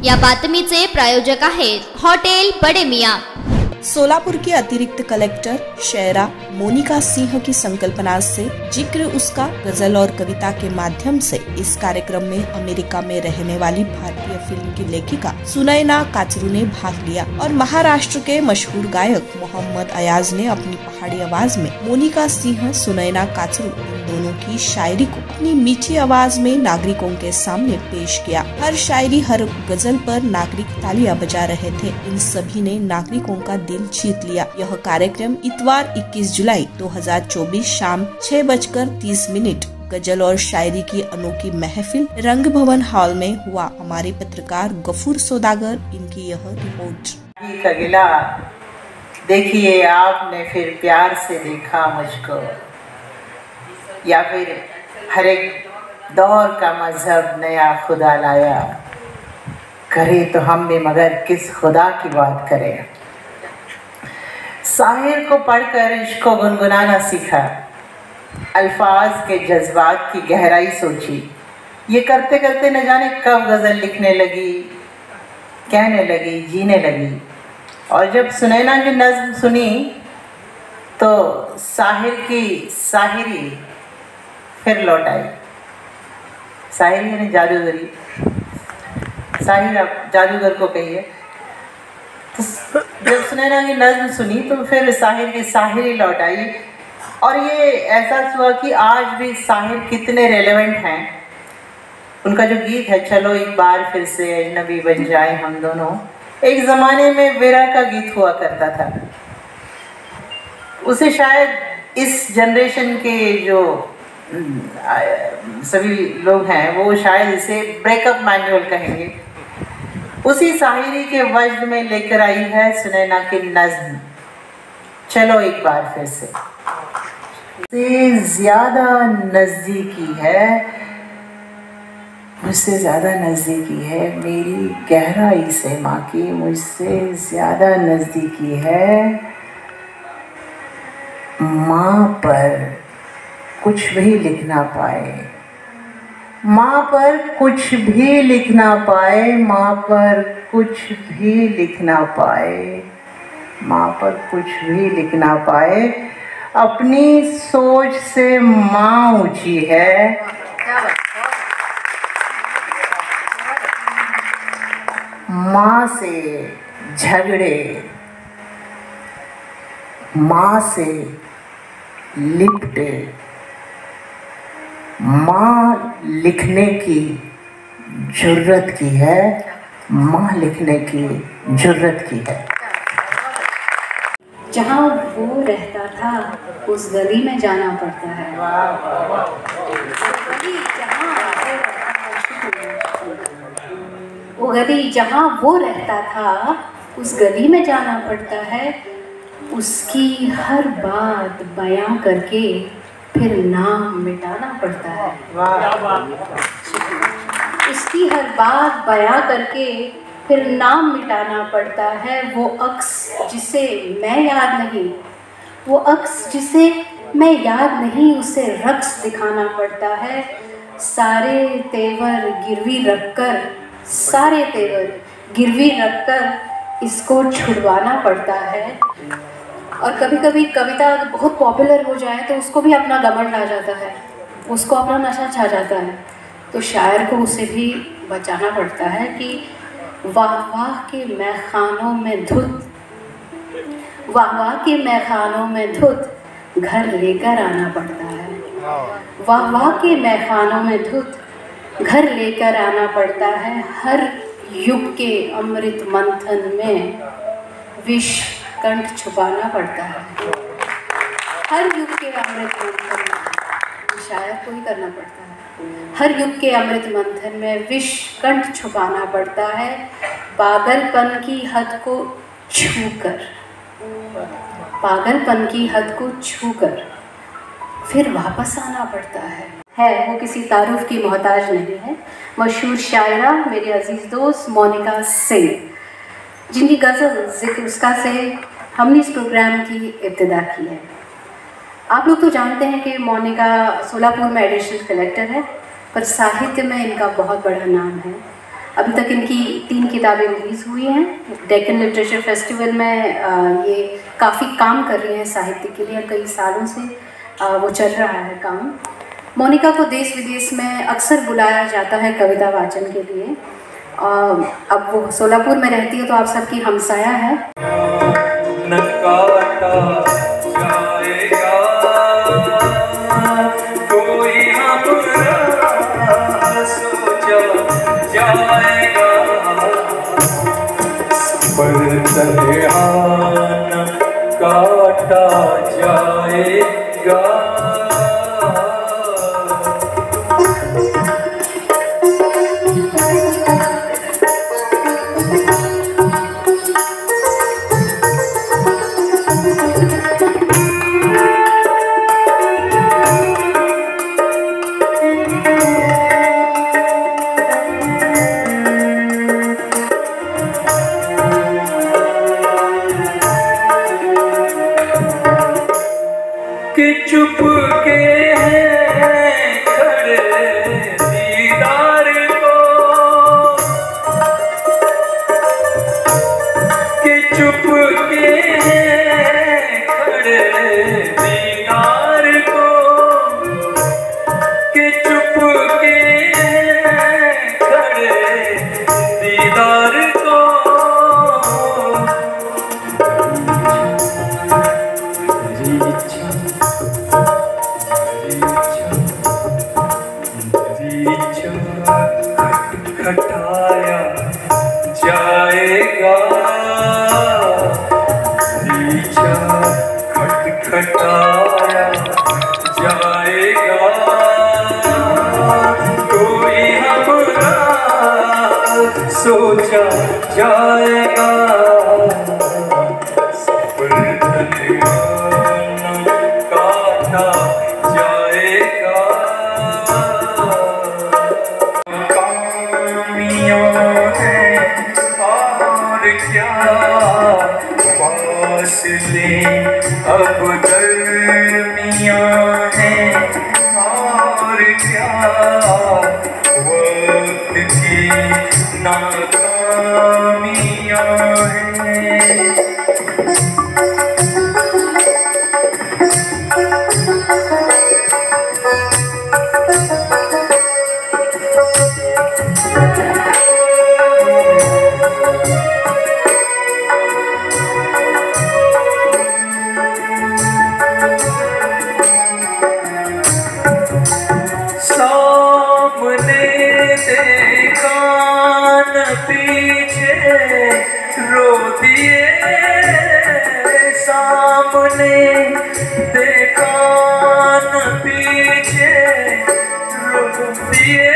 या बातमीचे प्रायोजक आहेत हॉटेल बड़े मियां। सोलापुर की अतिरिक्त कलेक्टर शायरा मोनिका सिंह की संकल्पना से जिक्र उसका गजल और कविता के माध्यम से इस कार्यक्रम में अमेरिका में रहने वाली भारतीय फिल्म की लेखिका सुनैना काचरू ने भाग लिया और महाराष्ट्र के मशहूर गायक मोहम्मद अयाज ने अपनी पहाड़ी आवाज में मोनिका सिंह सुनैना काचरू इन दोनों की शायरी को अपनी मीठी आवाज में नागरिकों के सामने पेश किया। हर शायरी हर गजल पर नागरिक तालियां बजा रहे थे। इन सभी ने नागरिकों का दिल जीत लिया। यह कार्यक्रम इतवार 21 जुलाई 2024 शाम 6:30 गजल और शायरी की अनोखी महफिल रंग भवन हॉल में हुआ। हमारे पत्रकार गफूर सौदागर इनकी यह रिपोर्ट। का गिला देखिए आपने फिर प्यार से देखा मुझको, या फिर हर एक दौर का मजहब नया खुदा लाया, करे तो हम भी मगर किस खुदा की बात करें। साहिर को पढ़कर इश्क को गुनगुनाना सीखा, अल्फाज के जज्बात की गहराई सोची, ये करते करते न जाने कब गज़ल लिखने लगी, कहने लगी, जीने लगी। और जब सुनैना की नज़्म सुनी तो साहिर की साहिरी फिर लौट आई। साहिर यानी जादूगरी, साहिर आप जादूगर को कहिए। तो जब सुनैना की नज़्म सुनी तो फिर साहिर की साहिरी लौट आई। और ये एहसास हुआ कि आज भी साहिर कितने रेलेवेंट हैं। उनका जो गीत है चलो एक बार फिर से अजनबी बन जाए हम दोनों, एक ज़माने में विरह का गीत हुआ करता था। उसे शायद इस जनरेशन के जो सभी लोग हैं वो शायद इसे ब्रेकअप मैनुअल कहेंगे। उसी साहिरी के वजद में लेकर आई है सुनैना की नज़्म चलो एक बार फिर से ज़्यादा नज़दीकी है, मुझसे ज़्यादा नज़दीकी है मेरी गहराई से माँ की, मुझसे ज़्यादा नज़दीकी है माँ पर कुछ भी लिख ना पाए, माँ पर कुछ भी लिख ना पाए, माँ पर कुछ भी लिख ना पाए, माँ पर कुछ भी लिख ना पाए, अपनी सोच से माँ ऊंची है। माँ से झगड़े, माँ से लिपटे, माँ लिखने की जुर्रत की है, माँ लिखने की जुर्रत की है। जहाँ वो रहता था उस गली में जाना पड़ता है, वो गली जहाँ वो रहता था उस गली में जाना पड़ता है, उसकी हर बात बयां करके फिर नाम मिटाना पड़ता है। उसकी हर बात बयां करके फिर नाम मिटाना पड़ता है। वो अक्स जिसे मैं याद नहीं, वो अक्स जिसे मैं याद नहीं, उसे रक्स दिखाना पड़ता है। सारे तेवर गिरवी रखकर, सारे तेवर गिरवी रखकर इसको छुड़वाना पड़ता है। और कभी कभी कविता बहुत पॉपुलर हो जाए तो उसको भी अपना घमंड आ जाता है, उसको अपना नशा छा जाता है, तो शायर को उसे भी बचाना पड़ता है कि वाह वाह के मैखानों में धुत, वाह वाह के मैखानों में धुत घर लेकर आना पड़ता है। वाह वाह के मैखानों में धुत घर लेकर आना पड़ता है। हर युग के अमृत मंथन में विष कंठ छुपाना पड़ता है। हर युग के अमृत मंथन में शायर को ही करना पड़ता है। हर युग के अमृत मंथन में विष कंठ छुपाना पड़ता है। पागलपन की हद को छूकर, पागलपन की हद को छूकर फिर वापस आना पड़ता है। वो किसी तारुफ की मोहताज नहीं है। मशहूर शायरा मेरे अजीज़ दोस्त मोनिका सिंह, जिनकी गज़ल ज़िक्र उसका से हमने इस प्रोग्राम की इब्तिदा की है। आप लोग तो जानते हैं कि मोनिका सोलापुर में एडिशनल कलेक्टर है, पर साहित्य में इनका बहुत बड़ा नाम है। अभी तक इनकी 3 3 किताबें रिलीज़ हुई हैं। डेक्कन लिटरेचर फेस्टिवल में ये काफ़ी काम कर रही हैं साहित्य के लिए, कई सालों से वो चल रहा है काम। मोनिका को देश विदेश में अक्सर बुलाया जाता है कविता वाचन के लिए। अब वो सोलापुर में रहती है तो आप सबकी हमसाया है। काटा जाएगा कि चुप के हैं खड़े दीदार को, कि चुप के हैं खड़े दीदार को, कि चुप के हैं खड़े दीदार को। खटाया जाएगा, खटखटाया जाएगा, कोई हमरा सोचा जाएगा। काटा जाएगा, और क्या फासले अब दरमियां हैं, और क्या वक्त की नाकामियां हैं। देखा न पीछे रो दिए, सामने देखा न पीछे रो दिए,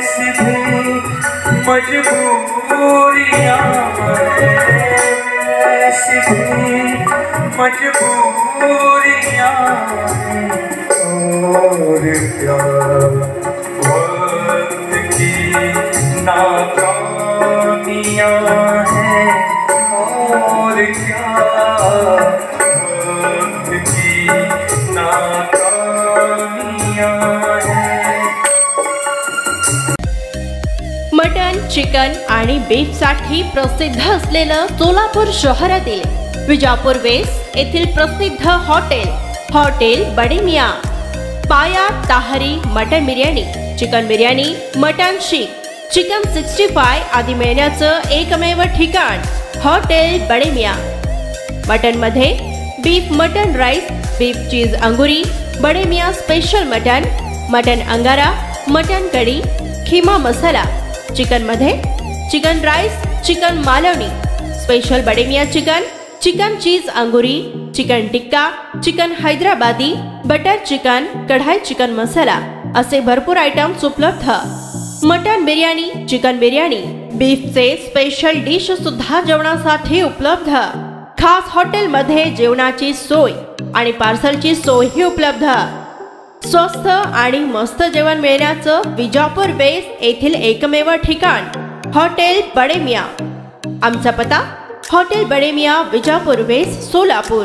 सीधी मजबूरियां हैं, सीधी मजबूरियां और क्या वक्त की नाकामियां हैं, और क्या वक्त की नाकामियां हैं। मटन, चिकन आणि बीफसाठी प्रसिद्ध असलेलं सोलापूर शहरातील विजापूर वेस्ट येथील प्रसिद्ध हॉटेल बडे मियाँ पाया tahari mutton biryani, chicken biryani, mutton Sikh, chicken 65 आदी मिळण्याचं एकमेव ठिकाण हॉटेल बडे मियाँ। मटन मध्ये बीफ मटन राईस, बीफ चीज अंगुरी, Bade Miyan special mutton, mutton अंगारा, मटन कढी, खीमा मसाला। चिकन मध्ये chicken rice, chicken Malvani, special Bade Miyan chicken, chicken cheese अंगुरी, chicken tikka, chicken Hyderabadi, butter chicken, kadai chicken masala असे भरपूर आयटम्स उपलब्ध। मटन बिर्याणी, चिकन बिर्याणी, बीफचे स्पेशल डिश सुद्धा जेवणासाठी उपलब्ध। खास हॉटेल मध्ये जेवणाची सोय आणि पार्सलची सोयही उपलब्ध। स्वस्त आणि मस्त जेवण मिळण्याचं विजापूर वेस्ट येथील एकमेव ठिकाण हॉटेल बडे मियाँ। आमचा पत्ता हॉटेल बडे मियाँ, विजापूर वेस्ट, सोलापूर।